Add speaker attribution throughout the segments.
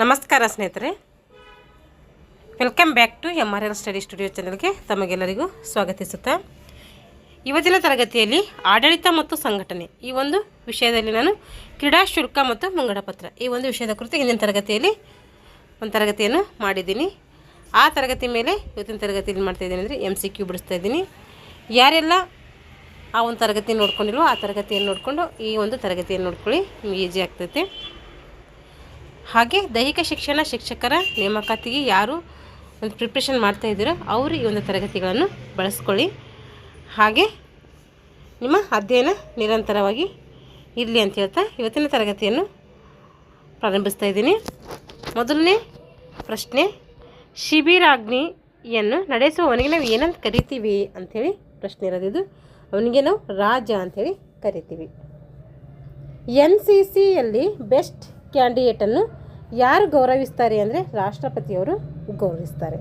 Speaker 1: ನಮಸ್ಕಾರ ಸ್ನೇಹಿತರೆ, welcome back to MRL study studio ಚಾನಲ್ಗೆ ತಮಗೆಲ್ಲರಿಗೂ ಸ್ವಾಗತಿಸುತ್ತಾ ಇವತ್ತಿನ ತರಗತಿಯಲ್ಲಿ ಆಡಳಿತ ಮತ್ತು ಸಂಘಟನೆ ಈ ಒಂದು ವಿಷಯದಲ್ಲಿ ನಾನು ಕ್ರೀಡಾ ಶುಲ್ಕ ಮತ್ತು ಮುಂಗಡಪತ್ರ ಈ ಒಂದು ವಿಷಯದ ಕುರಿತು ಹಿಂದಿನ ತರಗತಿಯಲ್ಲಿ ಒಂದು ತರಗತಿಯನ್ನು ಮಾಡಿದ್ದೀನಿ. ಆ ತರಗತಿ ಮೇಲೆ ಇವತ್ತಿನ ತರಗತಿಯಲ್ಲಿ ಮಾಡ್ತಾಯಿದ್ದೀನಿ ಅಂದರೆ MCQ ಬಿಡಿಸ್ತಾ ಇದ್ದೀನಿ. ಯಾರೆಲ್ಲ ಆ ಒಂದು ತರಗತಿ ನೋಡ್ಕೊಂಡಿಲ್ವೋ ಆ ತರಗತಿಯನ್ನು ನೋಡಿಕೊಂಡು ಈ ಒಂದು ತರಗತಿಯನ್ನು ನೋಡ್ಕೊಳ್ಳಿ, ನಿಮಗೆ ಈಸಿ ಆಗ್ತೈತೆ. ಹಾಗೆ ದೈಹಿಕ ಶಿಕ್ಷಣ ಶಿಕ್ಷಕರ ನೇಮಕಾತಿಗೆ ಯಾರು ಒಂದು ಪ್ರಿಪ್ರೇಷನ್ ಮಾಡ್ತಾಯಿದ್ದೀರೋ ಅವರು ಈ ಒಂದು ತರಗತಿಗಳನ್ನು ಬಳಸ್ಕೊಳ್ಳಿ. ಹಾಗೆ ನಿಮ್ಮ ಅಧ್ಯಯನ ನಿರಂತರವಾಗಿ ಇರಲಿ ಅಂತ ಹೇಳ್ತಾ ಇವತ್ತಿನ ತರಗತಿಯನ್ನು ಪ್ರಾರಂಭಿಸ್ತಾ ಇದ್ದೀನಿ. ಮೊದಲನೇ ಪ್ರಶ್ನೆ, ಶಿಬಿರಾಗ್ನಿಯನ್ನು ನಡೆಸುವವನಿಗೆ ನಾವು ಏನಂತ ಕರಿತೀವಿ ಅಂಥೇಳಿ ಪ್ರಶ್ನೆ ಇರೋದಿದ್ದು. ಅವನಿಗೆ ನಾವು ರಾಜ ಅಂಥೇಳಿ ಕರಿತೀವಿ. NCCಯಲ್ಲಿ ಬೆಸ್ಟ್ ಕ್ಯಾಂಡಿಡೇಟನ್ನು ಯಾರು ಗೌರವಿಸ್ತಾರೆ ಅಂದರೆ ರಾಷ್ಟ್ರಪತಿಯವರು ಗೌರವಿಸ್ತಾರೆ.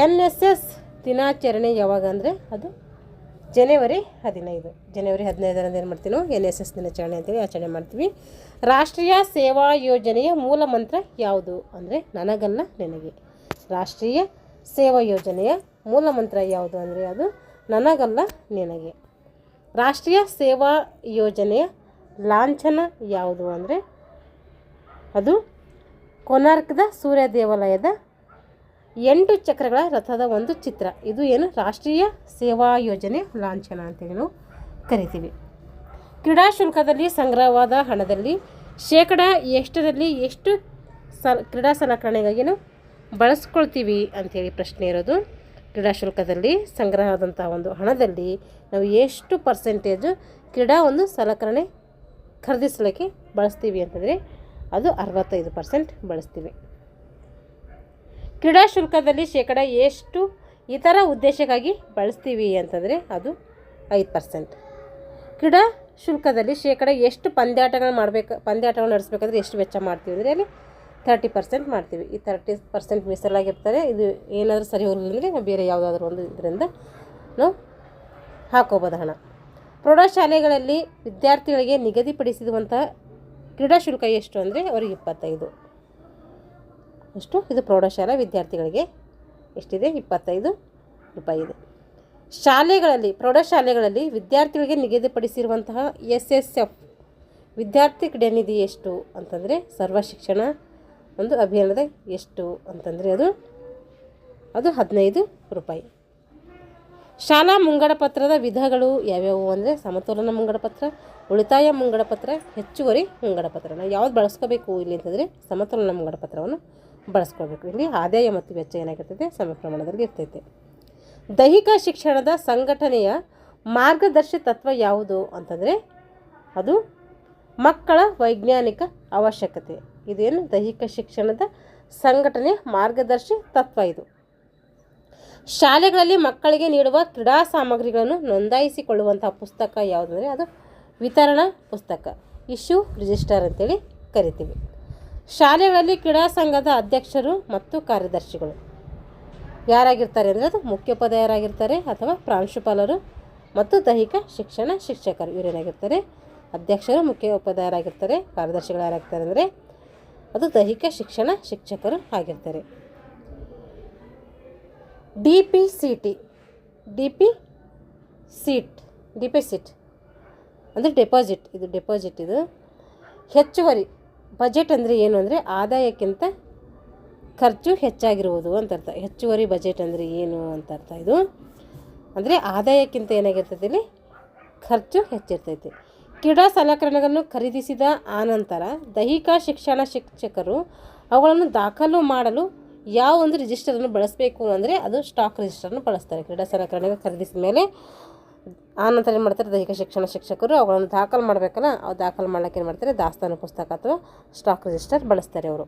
Speaker 1: NSS ದಿನಾಚರಣೆ ಯಾವಾಗ ಅಂದರೆ ಅದು ಜನವರಿ 15. ಜನವರಿ 15ರಂದು ಏನು ಮಾಡ್ತೀವಿ ನಾವು NSS ದಿನಾಚರಣೆ ಅಂತೇಳಿ ಆಚರಣೆ ಮಾಡ್ತೀವಿ. ರಾಷ್ಟ್ರೀಯ ಸೇವಾ ಯೋಜನೆಯ ಮೂಲ ಮಂತ್ರ ಯಾವುದು ಅಂದರೆ ನನಗಲ್ಲ ನಿನಗೆ. ರಾಷ್ಟ್ರೀಯ ಸೇವಾ ಯೋಜನೆಯ ಮೂಲ ಮಂತ್ರ ಯಾವುದು ಅಂದರೆ ಅದು ನನಗಲ್ಲ ನಿನಗೆ. ರಾಷ್ಟ್ರೀಯ ಸೇವಾ ಯೋಜನೆಯ ಲಾಂಛನ ಯಾವುದು ಅಂದರೆ ಅದು ಕೊನಾರ್ಕ್ದ ಸೂರ್ಯ ದೇವಾಲಯದ 8 ಚಕ್ರಗಳ ರಥದ ಒಂದು ಚಿತ್ರ. ಇದು ಏನು ರಾಷ್ಟ್ರೀಯ ಸೇವಾ ಯೋಜನೆ ಲಾಂಛನ ಅಂತೇಳಿ ನಾವು ಕರಿತೀವಿ. ಕ್ರೀಡಾ ಶುಲ್ಕದಲ್ಲಿ ಸಂಗ್ರಹವಾದ ಹಣದಲ್ಲಿ ಶೇಕಡ ಎಷ್ಟರಲ್ಲಿ ಎಷ್ಟು ಕ್ರೀಡಾ ಸಲಕರಣೆಗಾಗಿ ನಾವು ಬಳಸ್ಕೊಳ್ತೀವಿ ಅಂಥೇಳಿ ಪ್ರಶ್ನೆ ಇರೋದು. ಕ್ರೀಡಾ ಶುಲ್ಕದಲ್ಲಿ ಸಂಗ್ರಹವಾದಂಥ ಒಂದು ಹಣದಲ್ಲಿ ನಾವು ಎಷ್ಟು ಪರ್ಸೆಂಟೇಜು ಕ್ರೀಡಾ ಒಂದು ಸಲಕರಣೆ ಖರೀದಿಸಲಿಕ್ಕೆ ಬಳಸ್ತೀವಿ ಅಂತಂದರೆ ಅದು 65% ಬಳಸ್ತೀವಿ. ಕ್ರೀಡಾ ಶುಲ್ಕದಲ್ಲಿ ಶೇಕಡ ಎಷ್ಟು ಇತರ ಉದ್ದೇಶಕ್ಕಾಗಿ ಬಳಸ್ತೀವಿ ಅಂತಂದರೆ ಅದು 5%. ಕ್ರೀಡಾ ಶುಲ್ಕದಲ್ಲಿ ಶೇಕಡ ಎಷ್ಟು ಪಂದ್ಯಾಟಗಳು ನಡೆಸಬೇಕಾದ್ರೆ ಎಷ್ಟು ವೆಚ್ಚ ಮಾಡ್ತೀವಿ ಅಂದರೆ ಅಲ್ಲಿ 30% ಮಾಡ್ತೀವಿ. ಈ 30% ಮೀಸಲಾಗಿರ್ತಾರೆ. ಇದು ಏನಾದರೂ ಸರಿ ಹೋಗಲಿಲ್ಲ ಅಂದರೆ ನಾವು ಬೇರೆ ಯಾವುದಾದ್ರೂ ಒಂದು ಇದರಿಂದ ನಾವು ಹಾಕೋಬೋದು ಹಣ. ಪ್ರೌಢಶಾಲೆಗಳಲ್ಲಿ ವಿದ್ಯಾರ್ಥಿಗಳಿಗೆ ನಿಗದಿಪಡಿಸಿರುವಂಥ ಕ್ರೀಡಾ ಶುಲ್ಕ ಎಷ್ಟು ಅಂದರೆ ಅವರಿಗೆ 25. ಎಷ್ಟು ಇದು ಪ್ರೌಢಶಾಲಾ ವಿದ್ಯಾರ್ಥಿಗಳಿಗೆ ಎಷ್ಟಿದೆ? 25 ರೂಪಾಯಿ ಇದೆ. ಪ್ರೌಢಶಾಲೆಗಳಲ್ಲಿ ವಿದ್ಯಾರ್ಥಿಗಳಿಗೆ ನಿಗದಿಪಡಿಸಿರುವಂತಹ SSF ವಿದ್ಯಾರ್ಥಿ ಕ್ರೀಡಾ ನಿಧಿ ಎಷ್ಟು ಅಂತಂದರೆ ಸರ್ವ ಶಿಕ್ಷಣ ಒಂದು ಅಭಿಯಾನದ ಎಷ್ಟು ಅಂತಂದರೆ ಅದು 15 ರೂಪಾಯಿ. ಶಾಲಾ ಮುಂಗಡಪತ್ರದ ವಿಧಗಳು ಯಾವ್ಯಾವು ಅಂದರೆ ಸಮತೋಲನ ಮುಂಗಡಪತ್ರ, ಉಳಿತಾಯ ಮುಂಗಡಪತ್ರ, ಹೆಚ್ಚುವರಿ ಮುಂಗಡಪತ್ರ. ನಾವು ಯಾವ್ದು ಬಳಸ್ಕೋಬೇಕು ಇಲ್ಲಿ ಅಂತಂದರೆ ಸಮತೋಲನ ಮುಂಗಡಪತ್ರವನ್ನು ಬಳಸ್ಕೋಬೇಕು. ಇಲ್ಲಿ ಆದಾಯ ಮತ್ತು ವೆಚ್ಚ ಏನಾಗಿರ್ತೈತೆ ಸಮ ಪ್ರಮಾಣದಲ್ಲಿ ಇರ್ತೈತೆ. ದೈಹಿಕ ಶಿಕ್ಷಣದ ಸಂಘಟನೆಯ ಮಾರ್ಗದರ್ಶಿ ತತ್ವ ಯಾವುದು ಅಂತಂದರೆ ಅದು ಮಕ್ಕಳ ವೈಜ್ಞಾನಿಕ ಅವಶ್ಯಕತೆ. ಇದೇನು ದೈಹಿಕ ಶಿಕ್ಷಣದ ಸಂಘಟನೆಯ ಮಾರ್ಗದರ್ಶಿ ತತ್ವ. ಇದು ಶಾಲೆಗಳಲ್ಲಿ ಮಕ್ಕಳಿಗೆ ನೀಡುವ ಕ್ರೀಡಾ ಸಾಮಗ್ರಿಗಳನ್ನು ನೋಂದಾಯಿಸಿಕೊಳ್ಳುವಂಥ ಪುಸ್ತಕ ಯಾವುದಂದರೆ ಅದು ವಿತರಣಾ ಪುಸ್ತಕ, ಇಶ್ಯೂ ರಿಜಿಸ್ಟರ್ ಅಂತೇಳಿ ಕರಿತೀವಿ. ಶಾಲೆಗಳಲ್ಲಿ ಕ್ರೀಡಾ ಸಂಘದ ಅಧ್ಯಕ್ಷರು ಮತ್ತು ಕಾರ್ಯದರ್ಶಿಗಳು ಯಾರಾಗಿರ್ತಾರೆ ಅಂದರೆ ಅದು ಮುಖ್ಯೋಪಾಧ್ಯಾಯರಾಗಿರ್ತಾರೆ ಅಥವಾ ಪ್ರಾಂಶುಪಾಲರು ಮತ್ತು ದೈಹಿಕ ಶಿಕ್ಷಣ ಶಿಕ್ಷಕರು ಇವರೇನಾಗಿರ್ತಾರೆ ಅಧ್ಯಕ್ಷರು ಮುಖ್ಯೋಪಾಧ್ಯಾಯರಾಗಿರ್ತಾರೆ. ಕಾರ್ಯದರ್ಶಿಗಳು ಯಾರಾಗಿರ್ತಾರೆ ಅಂದರೆ ಅದು ದೈಹಿಕ ಶಿಕ್ಷಣ ಶಿಕ್ಷಕರು ಆಗಿರ್ತಾರೆ. DP ಸೀಟ್ ಅಂದರೆ ಡೆಪಾಸಿಟ್. ಇದು ಡೆಪಾಸಿಟ್. ಇದು ಹೆಚ್ಚುವರಿ ಬಜೆಟ್ ಅಂದರೆ ಏನು ಅಂದರೆ ಆದಾಯಕ್ಕಿಂತ ಖರ್ಚು ಹೆಚ್ಚಾಗಿರುವುದು ಅಂತ ಅರ್ಥ. ಹೆಚ್ಚುವರಿ ಬಜೆಟ್ ಅಂದರೆ ಏನು ಅಂತ ಅರ್ಥ. ಇದು ಅಂದರೆ ಆದಾಯಕ್ಕಿಂತ ಏನಾಗಿರ್ತೈತೆ ಇಲ್ಲಿ ಖರ್ಚು ಹೆಚ್ಚಿರ್ತೈತೆ. ಕ್ರೀಡಾ ಸಲಕರಣೆಗಳನ್ನು ಖರೀದಿಸಿದ ಆನಂತರ ದೈಹಿಕ ಶಿಕ್ಷಣ ಶಿಕ್ಷಕರು ಅವುಗಳನ್ನು ದಾಖಲು ಮಾಡಲು ಯಾವ ಒಂದು ರಿಜಿಸ್ಟರನ್ನು ಬಳಸಬೇಕು ಅಂದರೆ ಅದು ಸ್ಟಾಕ್ ರಿಜಿಸ್ಟರನ್ನು ಬಳಸ್ತಾರೆ. ಕ್ರೀಡಾ ಸಲಕರಣೆಗಳು ಖರೀದಿಸಿದ ಮೇಲೆ ಆನಂತರ ಏನು ಮಾಡ್ತಾರೆ ದೈಹಿಕ ಶಿಕ್ಷಣ ಶಿಕ್ಷಕರು ಅವುಗಳನ್ನು ದಾಖಲು ಮಾಡಬೇಕಲ್ಲ, ಅವು ದಾಖಲು ಮಾಡೋಕ್ಕೆ ಏನು ಮಾಡ್ತಾರೆ ದಾಸ್ತಾನು ಪುಸ್ತಕ ಅಥವಾ ಸ್ಟಾಕ್ ರಿಜಿಸ್ಟರ್ ಬಳಸ್ತಾರೆ ಅವರು.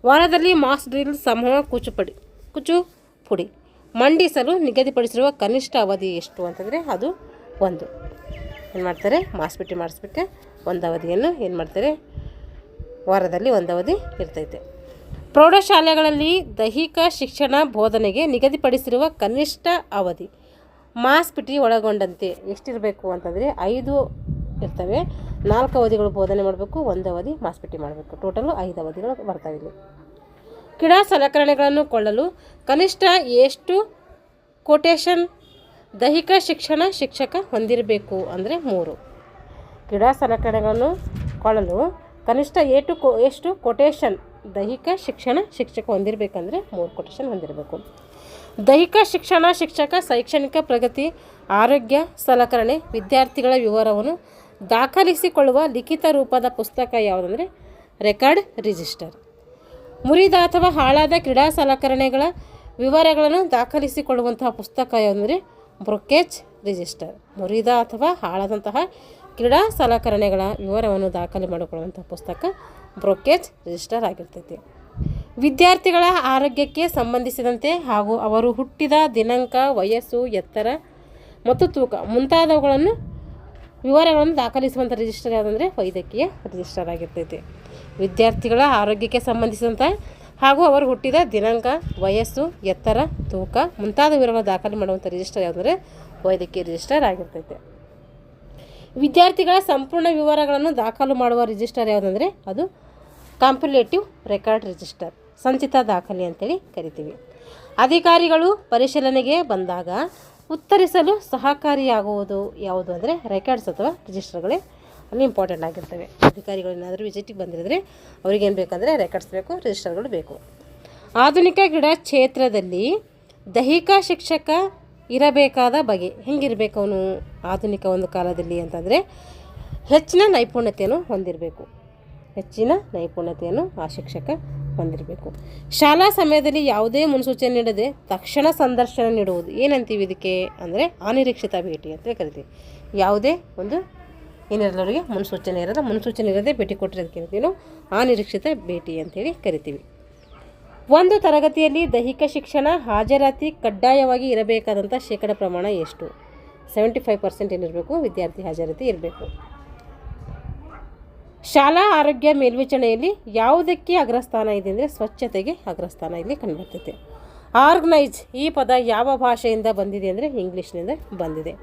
Speaker 1: ವಾರದಲ್ಲಿ ಮಾಸ್ ಡ್ರಿಲ್ ಸಮೂಹ ಕೂಚುಪುಡಿ ಮಂಡಿಸಲು ನಿಗದಿಪಡಿಸಿರುವ ಕನಿಷ್ಠ ಅವಧಿ ಎಷ್ಟು ಅಂತಂದರೆ ಅದು 1. ಏನು ಮಾಡ್ತಾರೆ ಮಾಸ್ಪಿಟಿ ಮಾಡಿಸ್ಬಿಟ್ಟು ಒಂದು ಅವಧಿಯನ್ನು ಏನು ಮಾಡ್ತಾರೆ ವಾರದಲ್ಲಿ 1 ಅವಧಿ ಇರ್ತೈತೆ. ಪ್ರೌಢಶಾಲೆಗಳಲ್ಲಿ ದೈಹಿಕ ಶಿಕ್ಷಣ ಬೋಧನೆಗೆ ನಿಗದಿಪಡಿಸಿರುವ ಕನಿಷ್ಠ ಅವಧಿ ಮಾಸ್ ಪಿಟಿ ಒಳಗೊಂಡಂತೆ ಎಷ್ಟಿರಬೇಕು ಅಂತಂದರೆ 5 ಇರ್ತವೆ. 4 ಅವಧಿಗಳು ಬೋಧನೆ ಮಾಡಬೇಕು, 1 ಅವಧಿ ಮಾಸ್ ಪಿ ಟಿ ಮಾಡಬೇಕು. ಟೋಟಲು 5 ಅವಧಿಗಳು ಬರ್ತಾವೆ ಇಲ್ಲಿ. ಕ್ರೀಡಾ ಸಲಕರಣೆಗಳನ್ನು ಕೊಳ್ಳಲು ಕನಿಷ್ಠ ಎಷ್ಟು ಕೊಟೇಶನ್ ದೈಹಿಕ ಶಿಕ್ಷಣ ಶಿಕ್ಷಕ ಹೊಂದಿರಬೇಕು ಅಂದರೆ 3. ಕ್ರೀಡಾ ಸಲಕರಣೆಗಳನ್ನು ಕೊಳ್ಳಲು ಕನಿಷ್ಠ ಎಷ್ಟು ಕೊಟೇಶನ್ ದೈಹಿಕ ಶಿಕ್ಷಣ ಶಿಕ್ಷಕ ಹೊಂದಿರಬೇಕಂದ್ರೆ 3 ಕೊಟೇಶನ್ ಹೊಂದಿರಬೇಕು. ದೈಹಿಕ ಶಿಕ್ಷಣ ಶಿಕ್ಷಕ ಶೈಕ್ಷಣಿಕ ಪ್ರಗತಿ, ಆರೋಗ್ಯ ಸಲಕರಣೆ, ವಿದ್ಯಾರ್ಥಿಗಳ ವಿವರವನ್ನು ದಾಖಲಿಸಿಕೊಳ್ಳುವ ಲಿಖಿತ ರೂಪದ ಪುಸ್ತಕ ಯಾವುದಂದರೆ ರೆಕಾರ್ಡ್ ರಿಜಿಸ್ಟರ್. ಮುರಿದ ಅಥವಾ ಹಾಳಾದ ಕ್ರೀಡಾ ಸಲಕರಣೆಗಳ ವಿವರಗಳನ್ನು ದಾಖಲಿಸಿಕೊಳ್ಳುವಂತಹ ಪುಸ್ತಕ ಯಾವುದಂದರೆ ಬ್ರೋಕೇಜ್ ರಿಜಿಸ್ಟರ್. ಮುರಿದ ಅಥವಾ ಹಾಳಾದಂತಹ ಕ್ರೀಡಾ ಸಲಕರಣೆಗಳ ವಿವರವನ್ನು ದಾಖಲೆ ಮಾಡಿಕೊಳ್ಳುವಂಥ ಪುಸ್ತಕ ಬ್ರೋಕೇಜ್ ರಿಜಿಸ್ಟರ್ ಆಗಿರ್ತೈತಿ. ವಿದ್ಯಾರ್ಥಿಗಳ ಆರೋಗ್ಯಕ್ಕೆ ಸಂಬಂಧಿಸಿದಂತೆ ಹಾಗೂ ಅವರು ಹುಟ್ಟಿದ ದಿನಾಂಕ, ವಯಸ್ಸು, ಎತ್ತರ ಮತ್ತು ತೂಕ ಮುಂತಾದವುಗಳನ್ನು ವಿವರಗಳನ್ನು ದಾಖಲಿಸುವಂಥ ರಿಜಿಸ್ಟರ್ ಯಾವುದಂದರೆ ವೈದ್ಯಕೀಯ ರಿಜಿಸ್ಟರ್ ಆಗಿರ್ತೈತಿ. ವಿದ್ಯಾರ್ಥಿಗಳ ಆರೋಗ್ಯಕ್ಕೆ ಸಂಬಂಧಿಸಿದಂಥ ಹಾಗೂ ಅವರು ಹುಟ್ಟಿದ ದಿನಾಂಕ, ವಯಸ್ಸು, ಎತ್ತರ, ತೂಕ ಮುಂತಾದ ವಿವರಗಳನ್ನು ದಾಖಲೆ ಮಾಡುವಂಥ ರಿಜಿಸ್ಟರ್ ಯಾವುದಂದರೆ ವೈದ್ಯಕೀಯ ರಿಜಿಸ್ಟರ್ ಆಗಿರ್ತೈತೆ. ವಿದ್ಯಾರ್ಥಿಗಳ ಸಂಪೂರ್ಣ ವಿವರಗಳನ್ನು ದಾಖಲು ಮಾಡುವ ರಿಜಿಸ್ಟರ್ ಯಾವುದಂದರೆ ಅದು ಕಾಂಪಿಲೇಟಿವ್ ರೆಕಾರ್ಡ್ ರಿಜಿಸ್ಟರ್, ಸಂಚಿತ ದಾಖಲೆ ಅಂತೇಳಿ ಕರಿತೀವಿ. ಅಧಿಕಾರಿಗಳು ಪರಿಶೀಲನೆಗೆ ಬಂದಾಗ ಉತ್ತರಿಸಲು ಸಹಕಾರಿಯಾಗುವುದು ಯಾವುದು ಅಂದರೆ ರೆಕಾರ್ಡ್ಸ್ ಅಥವಾ ರಿಜಿಸ್ಟರ್ಗಳೇ ಅಲ್ಲಿ ಇಂಪಾರ್ಟೆಂಟ್ ಆಗಿರ್ತವೆ. ಅಧಿಕಾರಿಗಳು ಏನಾದರೂ ವಿಸಿಟಿಗೆ ಬಂದಿರಿದ್ರೆ ಅವ್ರಿಗೇನು ಬೇಕಂದರೆ ರೆಕಾರ್ಡ್ಸ್ ಬೇಕು, ರಿಜಿಸ್ಟರ್ಗಳು ಬೇಕು. ಆಧುನಿಕ ಕ್ರೀಡಾ ಕ್ಷೇತ್ರದಲ್ಲಿ ದೈಹಿಕ ಶಿಕ್ಷಕ ಇರಬೇಕಾದ ಬಗೆ ಹೆಂಗಿರಬೇಕು ಅವನು ಆಧುನಿಕ ಒಂದು ಕಾಲದಲ್ಲಿ ಅಂತಂದರೆ ಹೆಚ್ಚಿನ ನೈಪುಣ್ಯತೆಯನ್ನು ಹೊಂದಿರಬೇಕು. ಹೆಚ್ಚಿನ ನೈಪುಣ್ಯತೆಯನ್ನು ಆ ಶಿಕ್ಷಕ ಹೊಂದಿರಬೇಕು. ಶಾಲಾ ಸಮಯದಲ್ಲಿ ಯಾವುದೇ ಮುನ್ಸೂಚನೆ ನೀಡದೆ ತಕ್ಷಣ ಸಂದರ್ಶನ ನೀಡುವುದು ಏನಂತೀವಿ ಇದಕ್ಕೆ ಅಂದರೆ ಅನಿರೀಕ್ಷಿತ ಭೇಟಿ ಅಂತ ಕರಿತೀವಿ. ಯಾವುದೇ ಒಂದು ಏನಿರಲ್ಲವರಿಗೆ ಮುನ್ಸೂಚನೆ ಇರದೆ ಭೇಟಿ ಕೊಟ್ಟಿರೋದಕ್ಕೆ ನಾವು ಅನಿರೀಕ್ಷಿತ ಭೇಟಿ ಅಂತೇಳಿ ಕರಿತೀವಿ. ಒಂದು ತರಗತಿಯಲ್ಲಿ ದೈಹಿಕ ಶಿಕ್ಷಣ ಹಾಜರಾತಿ ಕಡ್ಡಾಯವಾಗಿ ಇರಬೇಕಾದಂಥ ಶೇಕಡ ಪ್ರಮಾಣ ಎಷ್ಟು? 75% ಏನಿರಬೇಕು ವಿದ್ಯಾರ್ಥಿ ಹಾಜರಾತಿ ಇರಬೇಕು. ಶಾಲಾ ಆರೋಗ್ಯ ಮೇಲ್ವಿಚಾರಣೆಯಲ್ಲಿ ಯಾವುದಕ್ಕೆ ಅಗ್ರಸ್ಥಾನ ಇದೆ ಅಂದರೆ ಸ್ವಚ್ಛತೆಗೆ ಅಗ್ರಸ್ಥಾನ ಇಲ್ಲಿ ಕಂಡುಬರ್ತೈತೆ. ಆರ್ಗನೈಜ್ ಈ ಪದ ಯಾವ ಭಾಷೆಯಿಂದ ಬಂದಿದೆ ಅಂದರೆ ಇಂಗ್ಲೀಷ್ನಿಂದ ಬಂದಿದೆ.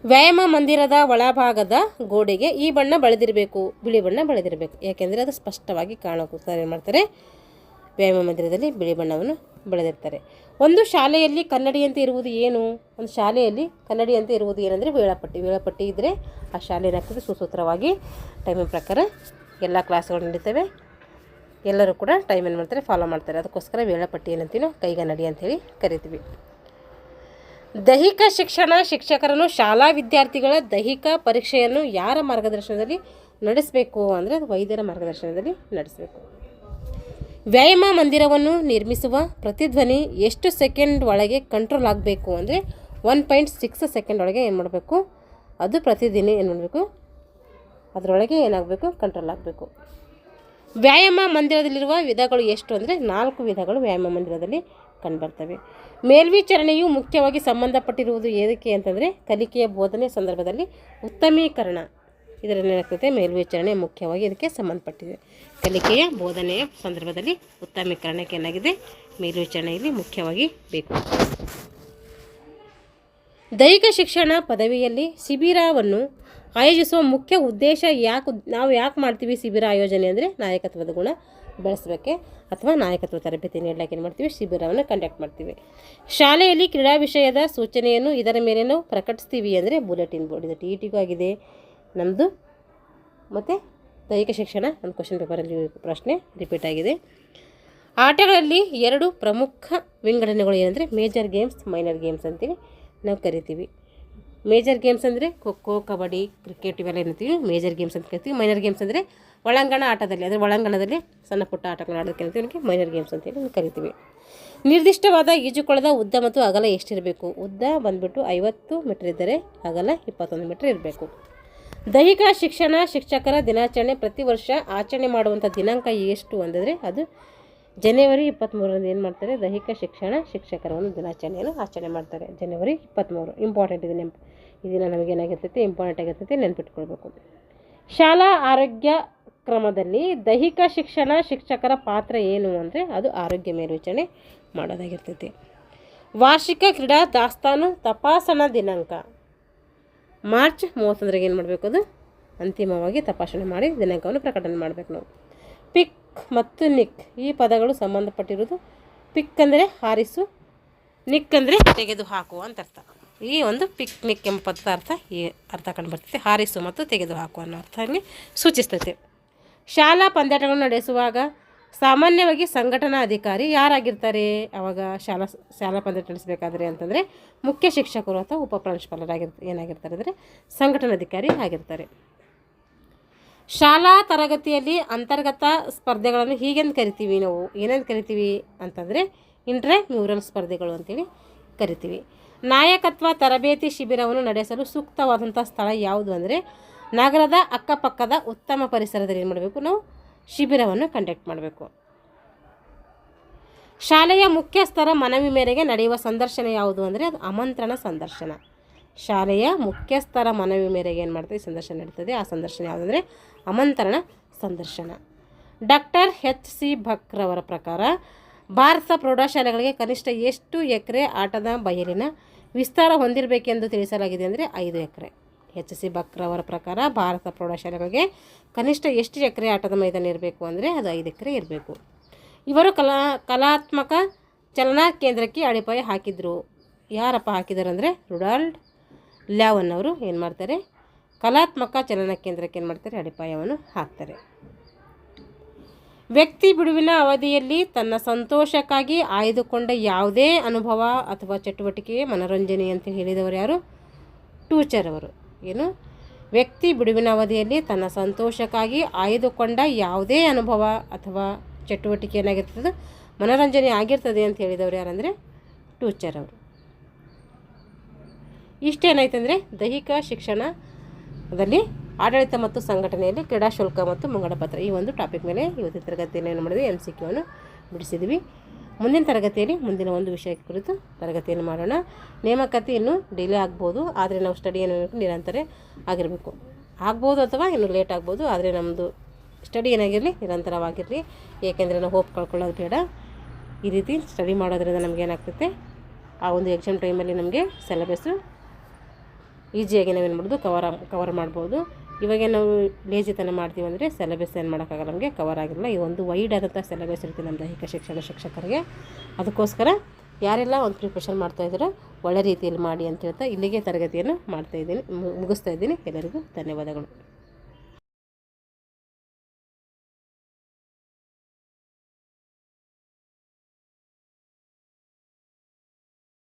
Speaker 1: ವ್ಯಾಯಾಮ ಮಂದಿರದ ಒಳಭಾಗದ ಗೋಡೆಗೆ ಈ ಬಣ್ಣ ಬಳೆದಿರಬೇಕು, ಬಿಳಿ ಬಣ್ಣ ಬಳೆದಿರಬೇಕು. ಯಾಕೆಂದರೆ ಅದು ಸ್ಪಷ್ಟವಾಗಿ ಕಾಣೋಕ್ಕೋಸ್ಕರ ಏನು ಮಾಡ್ತಾರೆ, ವ್ಯಾಯಾಮ ಮಂದಿರದಲ್ಲಿ ಬಿಳಿ ಬಣ್ಣವನ್ನು ಬಳೆದಿರ್ತಾರೆ. ಒಂದು ಶಾಲೆಯಲ್ಲಿ ಕನ್ನಡಿಯಂತೆ ಇರುವುದು ಏನು? ಒಂದು ಶಾಲೆಯಲ್ಲಿ ಕನ್ನಡಿಯಂತೆ ಇರುವುದು ಏನಂದರೆ ವೇಳಾಪಟ್ಟಿ ಇದ್ದರೆ ಆ ಶಾಲೆ ಏನಾಗ್ತದೆ ಸುಸೂತ್ರವಾಗಿ ಟೈಮಿನ ಪ್ರಕಾರ ಎಲ್ಲ ಕ್ಲಾಸ್ಗಳು ನಡೀತವೆ. ಎಲ್ಲರೂ ಕೂಡ ಟೈಮ್ ಏನು ಮಾಡ್ತಾರೆ ಫಾಲೋ ಮಾಡ್ತಾರೆ. ಅದಕ್ಕೋಸ್ಕರ ವೇಳಾಪಟ್ಟಿ ಏನಂತೀವಿ ನಾವು ಕೈಗನ್ನಡಿ ಅಂಥೇಳಿ ಕರಿತೀವಿ. ದೈಹಿಕ ಶಿಕ್ಷಣ ಶಿಕ್ಷಕರನ್ನು ಶಾಲಾ ವಿದ್ಯಾರ್ಥಿಗಳ ದೈಹಿಕ ಪರೀಕ್ಷೆಯನ್ನು ಯಾರ ಮಾರ್ಗದರ್ಶನದಲ್ಲಿ ನಡೆಸಬೇಕು ಅಂದರೆ ಅದು ವೈದ್ಯರ ಮಾರ್ಗದರ್ಶನದಲ್ಲಿ ನಡೆಸಬೇಕು. ವ್ಯಾಯಾಮ ಮಂದಿರವನ್ನು ನಿರ್ಮಿಸುವ ಪ್ರತಿಧ್ವನಿ ಎಷ್ಟು ಸೆಕೆಂಡ್ ಒಳಗೆ ಕಂಟ್ರೋಲ್ ಆಗಬೇಕು ಅಂದರೆ 1.6 ಸೆಕೆಂಡ್ ಒಳಗೆ ಏನು ಮಾಡಬೇಕು, ಅದು ಪ್ರತಿದಿನ ಏನು ಮಾಡಬೇಕು, ಅದರೊಳಗೆ ಏನಾಗಬೇಕು, ಕಂಟ್ರೋಲ್ ಆಗಬೇಕು. ವ್ಯಾಯಾಮ ಮಂದಿರದಲ್ಲಿರುವ ವಿಧಗಳು ಎಷ್ಟು ಅಂದರೆ 4 ವಿಧಗಳು ವ್ಯಾಯಾಮ ಮಂದಿರದಲ್ಲಿ ಕಂಡುಬರ್ತವೆ. ಮೇಲ್ವಿಚಾರಣೆಯು ಮುಖ್ಯವಾಗಿ ಸಂಬಂಧಪಟ್ಟಿರುವುದು ಏದಕ್ಕೆ ಅಂತಂದರೆ ಕಲಿಕೆಯ ಬೋಧನೆ ಸಂದರ್ಭದಲ್ಲಿ ಉತ್ತಮೀಕರಣ. ಇದರಲ್ಲಿ ಏನಾಗ್ತದೆ ಮೇಲ್ವಿಚಾರಣೆ ಮುಖ್ಯವಾಗಿ ಇದಕ್ಕೆ ಸಂಬಂಧಪಟ್ಟಿದೆ. ಕಲಿಕೆಯ ಬೋಧನೆಯ ಸಂದರ್ಭದಲ್ಲಿ ಉತ್ತಮೀಕರಣಕ್ಕೆ ಏನಾಗಿದೆ ಮೇಲ್ವಿಚಾರಣೆಯಲ್ಲಿ ಮುಖ್ಯವಾಗಿ ಬೇಕು. ದೈಹಿಕ ಶಿಕ್ಷಣ ಪದವಿಯಲ್ಲಿ ಶಿಬಿರವನ್ನು ಆಯೋಜಿಸುವ ಮುಖ್ಯ ಉದ್ದೇಶ ನಾವು ಯಾಕೆ ಮಾಡ್ತೀವಿ ಶಿಬಿರ ಆಯೋಜನೆ ಅಂದರೆ ನಾಯಕತ್ವದ ಗುಣ ಬೆಳೆಸಬೇಕೆ ಅಥವಾ ನಾಯಕತ್ವ ತರಬೇತಿ ನೀಡಲಿಕ್ಕೆ ಏನು ಮಾಡ್ತೀವಿ ಶಿಬಿರವನ್ನು ಕಂಡಕ್ಟ್ ಮಾಡ್ತೀವಿ. ಶಾಲೆಯಲ್ಲಿ ಕ್ರೀಡಾ ವಿಷಯದ ಸೂಚನೆಯನ್ನು ಇದರ ಮೇಲೆ ನಾವು ಪ್ರಕಟಿಸ್ತೀವಿ ಅಂದರೆ ಬುಲೆಟಿನ್ ಬೋರ್ಡ್. ಇದು TETಗೂ ಆಗಿದೆ ನಮ್ಮದು. ಮತ್ತು ದೈಹಿಕ ಶಿಕ್ಷಣ ಒಂದು ಕ್ವಶನ್ ಪೇಪರಲ್ಲಿ ಪ್ರಶ್ನೆ ರಿಪೀಟ್ ಆಗಿದೆ. ಆಟಗಳಲ್ಲಿ 2 ಪ್ರಮುಖ ವಿಂಗಡಣೆಗಳು ಏನಂದರೆ ಮೇಜರ್ ಗೇಮ್ಸ್, ಮೈನರ್ ಗೇಮ್ಸ್ ಅಂತೇಳಿ ನಾವು ಕರಿತೀವಿ. ಮೇಜರ್ ಗೇಮ್ಸ್ ಅಂದರೆ ಖೋ-ಖೋ, ಕಬಡ್ಡಿ, ಕ್ರಿಕೆಟ್ ಇವೆಲ್ಲ ಏನಂತೀವಿ ಮೇಜರ್ ಗೇಮ್ಸ್ ಅಂತ ಕರಿತೀವಿ. ಮೈನರ್ ಗೇಮ್ಸ್ ಅಂದರೆ ಒಳಾಂಗಣ ಆಟದಲ್ಲಿ ಅಂದರೆ ಒಳಾಂಗಣದಲ್ಲಿ ಸಣ್ಣ ಪುಟ್ಟ ಆಟಗಳು ಆಡೋದಕ್ಕೆ ಏನಂತೀವಿ ಮೈನರ್ ಗೇಮ್ಸ್ ಅಂತೇಳಿ ಕರಿತೀವಿ. ನಿರ್ದಿಷ್ಟವಾದ ಈಜುಕೊಳದ ಉದ್ದ ಮತ್ತು ಅಗಲ ಎಷ್ಟಿರಬೇಕು? ಉದ್ದ ಬಂದುಬಿಟ್ಟು 50 ಮೀಟರ್ ಇದ್ದರೆ ಅಗಲ 21 ಮೀಟರ್ ಇರಬೇಕು. ದೈಹಿಕ ಶಿಕ್ಷಣ ಶಿಕ್ಷಕರ ದಿನಾಚರಣೆ ಪ್ರತಿ ವರ್ಷ ಆಚರಣೆ ಮಾಡುವಂಥ ದಿನಾಂಕ ಎಷ್ಟು ಅಂದರೆ ಅದು ಜನವರಿ 23ರಂದು ಏನು ಮಾಡ್ತಾರೆ ದೈಹಿಕ ಶಿಕ್ಷಣ ಶಿಕ್ಷಕರ ಒಂದು ದಿನಾಚರಣೆಯನ್ನು ಆಚರಣೆ ಮಾಡ್ತಾರೆ. ಜನವರಿ 23 ಇಂಪಾರ್ಟೆಂಟ್ ಇದೆ. ಈ ದಿನ ನಮಗೇನಾಗಿರ್ತೈತೆ ಇಂಪಾರ್ಟೆಂಟ್ ಆಗಿರ್ತೈತೆ, ನೆನ್ಪಿಟ್ಕೊಳ್ಬೇಕು. ಶಾಲಾ ಆರೋಗ್ಯ ಕ್ರಮದಲ್ಲಿ ದೈಹಿಕ ಶಿಕ್ಷಣ ಶಿಕ್ಷಕರ ಪಾತ್ರ ಏನು ಅಂದರೆ ಅದು ಆರೋಗ್ಯ ಮೇಲ್ವಿಚಾರಣೆ ಮಾಡೋದಾಗಿರ್ತೈತಿ. ವಾರ್ಷಿಕ ಕ್ರೀಡಾ ದಾಸ್ತಾನು ತಪಾಸಣಾ ದಿನಾಂಕ ಮಾರ್ಚ್ 31ಗೆ ಏನು ಮಾಡಬೇಕು, ಅದು ಅಂತಿಮವಾಗಿ ತಪಾಸಣೆ ಮಾಡಿ ದಿನಾಂಕವನ್ನು ಪ್ರಕಟಣೆ ಮಾಡಬೇಕು ನಾವು. ಪಿಕ್ ಮತ್ತು ನಿಕ್ ಈ ಪದಗಳು ಸಂಬಂಧಪಟ್ಟಿರೋದು. ಪಿಕ್ ಅಂದರೆ ಹಾರಿಸು, ನಿಕ್ ಅಂದರೆ ತೆಗೆದು ಹಾಕುವ ಅಂತ ಅರ್ಥ. ಈ ಒಂದು ಪಿಕ್ನಿಕ್ ಎಂಬ ಪದದ ಅರ್ಥ ಈ ಅರ್ಥ ಕಂಡು ಬರ್ತೈತೆ. ಹಾರಿಸು ಮತ್ತು ತೆಗೆದು ಹಾಕುವ ಅನ್ನೋ ಅರ್ಥವನ್ನು ಸೂಚಿಸ್ತೈತೆ. ಶಾಲಾ ಪಂದ್ಯಾಟಗಳನ್ನು ನಡೆಸುವಾಗ ಸಾಮಾನ್ಯವಾಗಿ ಸಂಘಟನಾ ಅಧಿಕಾರಿ ಯಾರಾಗಿರ್ತಾರೆ? ಅವಾಗ ಶಾಲಾ ಪಂದ್ಯಾಟ ನಡೆಸಬೇಕಾದ್ರೆ ಅಂತಂದರೆ ಮುಖ್ಯ ಶಿಕ್ಷಕರು ಅಥವಾ ಏನಾಗಿರ್ತಾರೆ ಅಂದರೆ ಸಂಘಟನಾಧಿಕಾರಿ ಆಗಿರ್ತಾರೆ. ಶಾಲಾ ತರಗತಿಯಲ್ಲಿ ಅಂತರ್ಗತ ಸ್ಪರ್ಧೆಗಳನ್ನು ಹೀಗೆಂದು ಕರಿತೀವಿ ನಾವು. ಏನೆಂದು ಕರಿತೀವಿ ಅಂತಂದರೆ ಇಂಟ್ರಾಮ್ಯೂರಲ್ ಸ್ಪರ್ಧೆಗಳು ಅಂತೇಳಿ ಕರಿತೀವಿ. ನಾಯಕತ್ವ ತರಬೇತಿ ಶಿಬಿರವನ್ನು ನಡೆಸಲು ಸೂಕ್ತವಾದಂಥ ಸ್ಥಳ ಯಾವುದು ಅಂದರೆ ನಗರದ ಅಕ್ಕಪಕ್ಕದ ಉತ್ತಮ ಪರಿಸರದಲ್ಲಿ ಏನು ಮಾಡಬೇಕು, ನಾವು ಶಿಬಿರವನ್ನು ಕಂಡಕ್ಟ್ ಮಾಡಬೇಕು. ಶಾಲೆಯ ಮುಖ್ಯಸ್ಥರ ಮನವಿ ಮೇರೆಗೆ ನಡೆಯುವ ಸಂದರ್ಶನ ಯಾವುದು ಅಂದರೆ ಅದು ಆಮಂತ್ರಣ ಸಂದರ್ಶನ. ಶಾಲೆಯ ಮುಖ್ಯಸ್ಥರ ಮನವಿ ಮೇರೆಗೆ ಏನು ಮಾಡ್ತದೆ, ಸಂದರ್ಶನ ನಡೀತದೆ. ಆ ಸಂದರ್ಶನ ಯಾವುದಂದರೆ ಆಮಂತ್ರಣ ಸಂದರ್ಶನ. Doctor H.C. ಭಕ್ರವರ ಪ್ರಕಾರ ಭಾರತ ಪ್ರೌಢಶಾಲೆಗಳಿಗೆ ಕನಿಷ್ಠ ಎಷ್ಟು ಎಕರೆ ಆಟದ ಬಯಲಿನ ವಿಸ್ತಾರ ಹೊಂದಿರಬೇಕೆಂದು ತಿಳಿಸಲಾಗಿದೆ ಅಂದರೆ 5 ಎಕರೆ. H.C. ಭಕ್ರವರ ಪ್ರಕಾರ ಭಾರತ ಪ್ರೌಢಶಾಲೆಗಳಿಗೆ ಕನಿಷ್ಠ ಎಷ್ಟು ಎಕರೆ ಆಟದ ಮೈದಾನ ಇರಬೇಕು ಅಂದರೆ ಅದು 5 ಎಕರೆ ಇರಬೇಕು. ಇವರು ಕಲಾತ್ಮಕ ಚಲನಾ ಕೇಂದ್ರಕ್ಕೆ ಅಡಿಪಾಯ ಹಾಕಿದರು. ಯಾರಪ್ಪ ಹಾಕಿದ್ದಾರೆ ಅಂದರೆ ರುಡಾಲ್ಡ್ ಲ್ಯಾವನ್ ಅವರು ಏನು ಮಾಡ್ತಾರೆ, ಕಲಾತ್ಮಕ ಚಲನಾ ಕೇಂದ್ರಕ್ಕೆ ಏನು ಮಾಡ್ತಾರೆ, ಅಡಿಪಾಯವನ್ನು ಹಾಕ್ತಾರೆ. ವ್ಯಕ್ತಿ ಬಿಡುವಿನ ಅವಧಿಯಲ್ಲಿ ತನ್ನ ಸಂತೋಷಕ್ಕಾಗಿ ಆಯ್ದುಕೊಂಡ ಯಾವುದೇ ಅನುಭವ ಅಥವಾ ಚಟುವಟಿಕೆ ಮನೋರಂಜನೆ ಅಂತ ಹೇಳಿದವರು ಯಾರು? ಟೂಚರ್ ಅವರು. ಏನು, ವ್ಯಕ್ತಿ ಬಿಡುವಿನ ಅವಧಿಯಲ್ಲಿ ತನ್ನ ಸಂತೋಷಕ್ಕಾಗಿ ಆಯ್ದುಕೊಂಡ ಯಾವುದೇ ಅನುಭವ ಅಥವಾ ಚಟುವಟಿಕೆ ಏನಾಗಿರ್ತದೆ, ಮನೋರಂಜನೆ ಆಗಿರ್ತದೆ ಅಂತ ಹೇಳಿದವರು ಯಾರಂದರೆ ಟೂಚರ್ ಅವರು. ಇಷ್ಟೇನಾಯ್ತಂದರೆ ದೈಹಿಕ ಶಿಕ್ಷಣದಲ್ಲಿ ಆಡಳಿತ ಮತ್ತು ಸಂಘಟನೆಯಲ್ಲಿ ಕ್ರೀಡಾ ಶುಲ್ಕ ಮತ್ತು ಮುಂಗಡ ಪತ್ರ ಈ ಒಂದು ಟಾಪಿಕ್ ಮೇಲೆ ಇವತ್ತಿನ ತರಗತಿಯನ್ನು ಏನು ಮಾಡಿದ್ವಿ, MCQ ಅನ್ನು ಬಿಡಿಸಿದ್ವಿ. ಮುಂದಿನ ತರಗತಿಯಲ್ಲಿ ಮುಂದಿನ ಒಂದು ವಿಷಯಕ್ಕೆ ಕುರಿತು ತರಗತಿಯನ್ನು ಮಾಡೋಣ. ನೇಮಕಾತಿ ಇನ್ನೂ ಡಿಲೇ ಆಗ್ಬೋದು, ಆದರೆ ನಾವು ಸ್ಟಡಿ ಏನು ನಿರಂತರ ಆಗಿರಬೇಕು. ಆಗ್ಬೋದು ಅಥವಾ ಇನ್ನೂ ಲೇಟ್ ಆಗ್ಬೋದು, ಆದರೆ ನಮ್ಮದು ಸ್ಟಡಿ ಏನಾಗಿರಲಿ, ನಿರಂತರವಾಗಿರಲಿ. ಏಕೆಂದರೆ ನಾವು ಹೋಪ್ ಕಳ್ಕೊಳ್ಳೋದು ಬೇಡ. ಈ ರೀತಿ ಸ್ಟಡಿ ಮಾಡೋದ್ರಿಂದ ನಮ್ಗೆ ಏನಾಗ್ತೈತೆ, ಆ ಒಂದು ಎಕ್ಸಾಮ್ ಟೈಮಲ್ಲಿ ನಮಗೆ ಸಿಲೆಬಸ್ಸು ಈಸಿಯಾಗಿ ನಾವೇನು ಮಾಡೋದು ಕವರ್ ಮಾಡ್ಬೋದು. ಇವಾಗ ನಾವು ಲೇಜಿತನ ಮಾಡ್ತೀವಿ ಅಂದರೆ ಸಿಲೆಬಸ್ ಏನು ಮಾಡೋಕ್ಕಾಗಲ್ಲ, ನಮಗೆ ಕವರ್ ಆಗಿರಲ್ಲ. ಈ ಒಂದು ವೈಡ್ ಆದಂಥ ಸಿಲೆಬಸ್ ಇರುತ್ತೆ ನಮ್ಮ ದೈಹಿಕ ಶಿಕ್ಷಣ ಶಿಕ್ಷಕರಿಗೆ. ಅದಕ್ಕೋಸ್ಕರ ಯಾರೆಲ್ಲ ಒಂದು ಪ್ರಿಪ್ರೇಷನ್ ಮಾಡ್ತಾಯಿದ್ದಾರೋ ಒಳ್ಳೆ ರೀತಿಯಲ್ಲಿ ಮಾಡಿ ಅಂತ ಹೇಳ್ತಾ ಇಲ್ಲಿಗೆ ತರಗತಿಯನ್ನು ಮುಗಿಸ್ತಾ ಇದ್ದೀನಿ. ಎಲ್ಲರಿಗೂ ಧನ್ಯವಾದಗಳು.